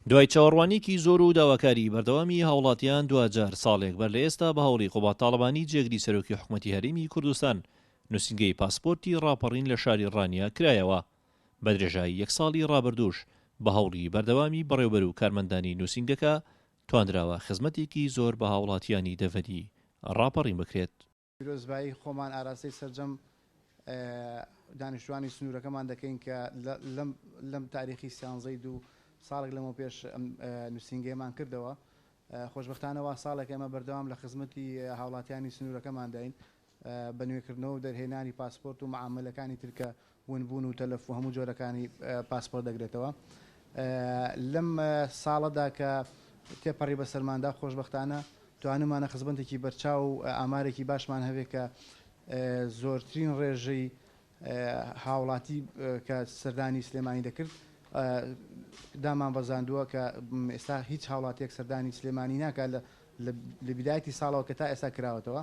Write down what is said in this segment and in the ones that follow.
دوای چاوەڕوانیەکی زۆر و داواکاری بەردەوامی هاوڵاتیان دوجار ساڵێک بەر لە ئێستا بە هەوڵی قوبات تاڵبانی جێگری سەرۆکی حکوومەتی هەرێمی کوردستان نووسینگەی پاسپۆرتی ڕاپەڕین لە شاری ڕانیا کرایەوە. بە درێژایی یەک ساڵی ڕابردووش بە هەوڵی بەردەوامی بەڕێوەبەر و کارمەندانی نووسینگەکە توانراوە خزمەتێکی زۆر بە هاوڵاتیانی دەڤەری ڕاپەڕین بکرێت. پیرۆزبایی خۆمان ئاراستەی سەرجەم دانیشتوانی سنوورەکەمان دەکەین کە لەم تاریخی سیانزەی دوو ساڵێک لەمە پێش نووسینگەیمان کردەوە. خۆشبەختانەوە ساڵێک ئێمە بەردەوام لە خزمەتی هاوڵاتیانی سنوورەکەمان داین بە نوێکردنەوە و دەرهێنانی پاسپۆرت و معاملەکانی ترکە ونبوون و تەلەف و هەموو جۆرەکانی پاسپۆرت دەگرێتەوە. لەم ساڵەدا کە تێپەڕی بەسەرماندا خۆشبەختانە توانمانە خزمەتێکی بەرچاو و ئامارێکی باشمان هەبێت کە زۆرترین ڕێژەی هاوڵاتی کە سەردانی سلێمانی دەکرد دامان بەزاندووە کە ئێستا هیچ هاوڵاتێک سەردانی سلێمانی ناکات لە بیدایەتی ساڵەوە کە تا ئێستا کراوەتەوە.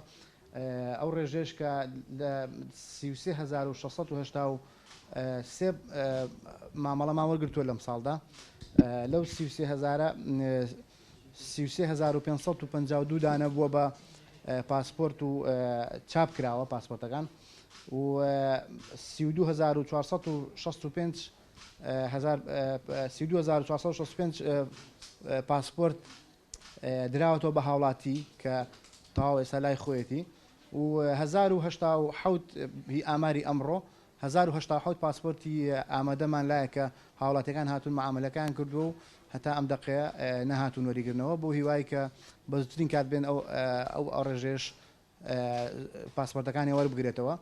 ئەو ڕێژێش کە لە 33,683 مامەڵەمان وەرگرتووە لەم ساڵدا لەو 33,552 دانە بووە بە پاسپۆرت و چاپ کراوە پاسپۆرتەکان و 32,465 پاسپۆرت دراوەتەوە بە هاوڵاتی کە تەواو ئێستا لای خۆیەتی و 1970 هی ئاماری ئەمڕۆ 1970 پاسپۆرتی ئامادەمان لایە کە هاوڵاتیەکان هاتوون معاملەکان کردو و هەتا ئەم دقەیە نەهاتوون وەریگرنەوە بۆ هیوای کە بەزووترین کات بێن ئەو ڕێژێش پاسپۆرتەکانی وەربگرێتەوە.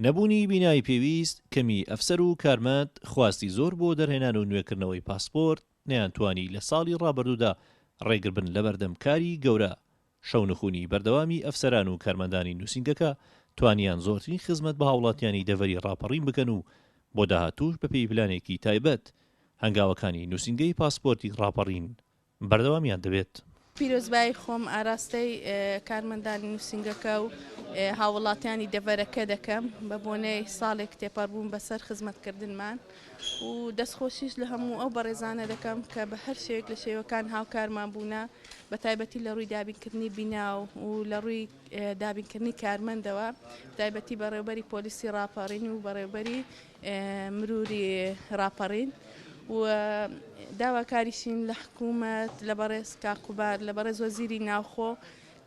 نەبوونی بینایی پێویست کەمی ئەفسەر و کارمەند خواستی زۆر بۆ دەرهێنان و نوێکردنەوەی پاسپۆرت نەیانتوانی لە ساڵی ڕابردوودا ڕێگربن لە بەردەم کاری گەورە. شەونخوونی بەردەوامی ئەفسەران و کارمەندانی نووسینگەکە توانیان زۆرترین خزمەت بە هاوڵاتیانی دەڤەری ڕاپەڕین بکەن و بۆ داهاتووش بە پێی پلانێکی تایبەت هەنگاوەکانی نووسینگەی پاسپۆرتی ڕاپەڕین بەردەوامیان دەبێت. پیرۆزبایی خۆم ئاراستەی کارمەندانی نووسینگەکە و هاوڵاتیانی دەڤەرەکە دەکەم بە بۆنەی ساڵێک تێپەڕبوون بەسەر خزمەتکردنمان و دەستخۆشیش لە هەموو ئەو بەڕێزانە دەکەم کە بە هەر شێوێک لە شێوەکان هاوکارمان بوونە بە تایبەتی لە ڕووی دابینکردنی بیناو و لە ڕووی دابینکردنی کارمەندەوە تایبەتی بەڕێوەبەری پۆلیسی ڕاپەڕین و بەڕێوەبەری مروری ڕاپەڕین و داواکاریشین لە حکوومەت لە بەڕێز کاکوبار لە بەڕێز وەزیری ناوخۆ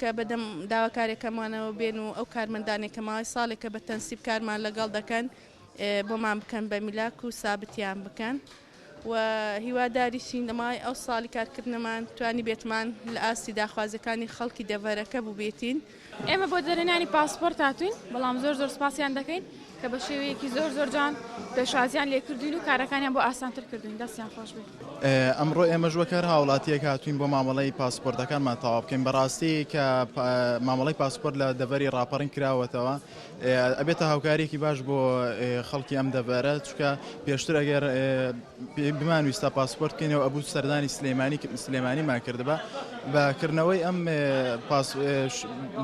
کە بەدەم داواکارێکەمانەوە بێن و ئەو کارمەندانێکە ماوەی ساڵێکە بە تەنسیب کارمان لەگەڵ دەکەن بۆمان بکەن بە میلاک و سابتیان بکەن و هیواداریشین لەمای ئەو ساڵی کارکردنەمان توانی بێتمان لە ئاستی داخوازەکانی خەڵکی دەڤەرەکە بووبێتین. ئێمە بۆ دەرهێنانی پاسپۆرت هاتوین بەڵام زۆر سپاسیان دەکەین کە بە شێوەیەکی زۆر جان پێشوازیان لێکردوین و کارەکانیان بۆ ئاسانتر کردوین. دەستیان خۆش بێت. ئەمڕۆ ئێمە ژوەکار هاوڵاتیەک هاتوین بۆ مامەڵەی پاسپۆرتەکانمان تەواو بکەین. بەڕاستی کە مامەڵەی پاسپۆرت لە دەڤەری ڕاپەڕین کراوەتەوە ئەبێتە هاوکارێکی باش بۆ خەڵکی ئەم دەڤەرە چونکە پێشتر ئەگەر بمانویستە پاسپۆرت بکەینەوە ئەبوو سەردانی سلێمانیمان کردبە بەکردنەوەی ئەم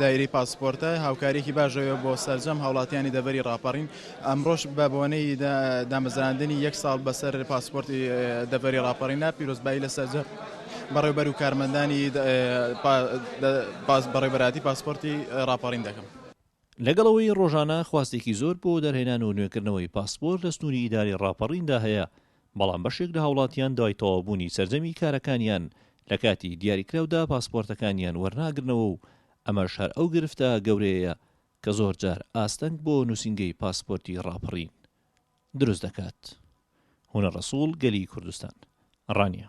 دایرەی پاسپۆرتە هاوکارێکی باشەوە بۆ سەرجەم هاوڵاتیانی دەڤەری ڕاپەڕین. ئەمڕۆژ بە بۆنەی دامەزراندنی یەک ساڵ بەسەر پاسپۆرتی دەڤەری ڕاپەڕینە پیرۆزبایی لە سەرجەم بەڕێوەبەر و کارمەندانی بەڕێوەبەراتی پاسپۆرتی ڕاپەڕین دەکەم. لەگەڵەوەی ڕۆژانە خواستێکی زۆر بۆ دەرهێنان و نوێکردنەوەی پاسپۆرت لە سنووری ئیداری ڕاپەڕیندا هەیە بەڵام بەشێک لە هاوڵاتیان دوای تەواوبوونی سەرجەمی کارەکانیان لە کاتی دیاریکراودا پاسپۆرتەکانیان وەرناگرنەوە و ئەمەش هەر ئەو گرفتە گەورەیە کە زۆر جار ئاستەنگ بۆ نووسینگەی پاسپۆرتی ڕاپەڕین دروست دەکات. هونە ڕەسوول گەلی کوردستان ڕانیە.